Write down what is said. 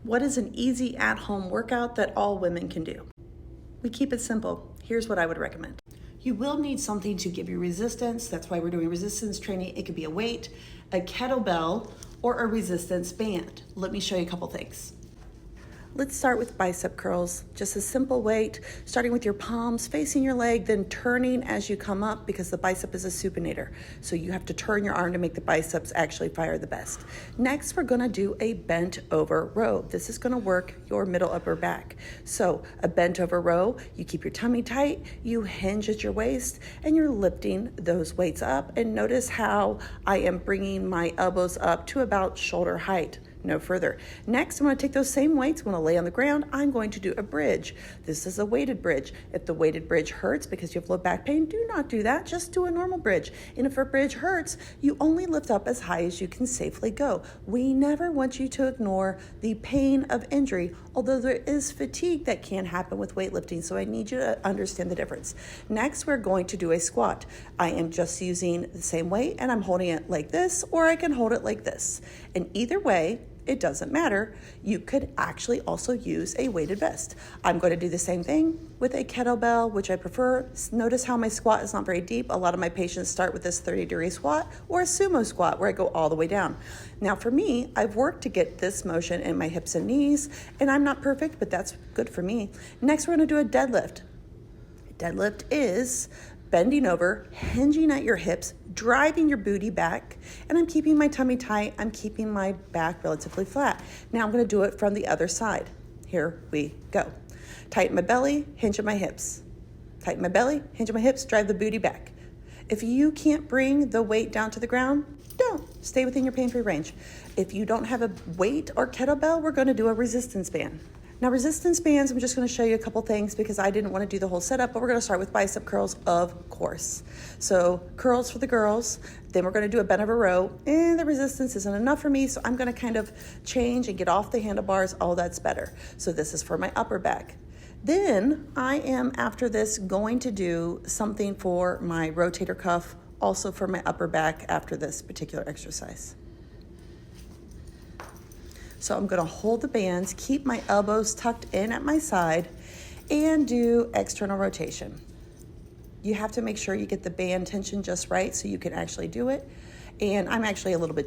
What is an easy at-home workout that all women can do? We keep it simple. Here's what I would recommend. You will need something to give you resistance. That's why we're doing resistance training. It could be a weight, a kettlebell, or a resistance band. Let me show you a couple things. Let's start with bicep curls. Just a simple weight, starting with your palms facing your leg, then turning as you come up because the bicep is a supinator. So you have to turn your arm to make the biceps actually fire the best. Next, we're gonna do a bent over row. This is gonna work your middle upper back. So a bent over row, you keep your tummy tight, you hinge at your waist, and you're lifting those weights up. And notice how I am bringing my elbows up to about shoulder height. No further. Next, I'm going to take those same weights. I'm going to lay on the ground. I'm going to do a bridge. This is a weighted bridge. If the weighted bridge hurts because you have low back pain, do not do that. Just do a normal bridge. And if a bridge hurts, you only lift up as high as you can safely go. We never want you to ignore the pain of injury, although there is fatigue that can happen with weightlifting, so I need you to understand the difference. Next, we're going to do a squat. I am just using the same weight, and I'm holding it like this, or I can hold it like this. And either way, it doesn't matter. You could actually also use a weighted vest. I'm going to do the same thing with a kettlebell, which I prefer. Notice how my squat is not very deep. A lot of my patients start with this 30-degree squat or a sumo squat where I go all the way down. Now for me, I've worked to get this motion in my hips and knees, and I'm not perfect, but that's good for me. Next, we're going to do a deadlift. Deadlift is bending over, hinging at your hips, driving your booty back, and I'm keeping my tummy tight. I'm keeping my back relatively flat. Now I'm going to do it from the other side. Here we go. Tighten my belly, hinge at my hips. Tighten my belly, hinge at my hips, drive the booty back. If you can't bring the weight down to the ground, don't. Stay within your pain-free range. If you don't have a weight or kettlebell, we're going to do a resistance band. Now resistance bands, I'm just going to show you a couple things because I didn't want to do the whole setup, but we're going to start with bicep curls, of course. So curls for the girls, then we're going to do a bent over row, and the resistance isn't enough for me, so I'm going to kind of change and get off the handlebars. Oh, that's better. So this is for my upper back. Then I am, after this, going to do something for my rotator cuff, also for my upper back after this particular exercise. So I'm going to hold the bands, keep my elbows tucked in at my side, and do external rotation. You have to make sure you get the band tension just right so you can actually do it. And I'm actually a little bit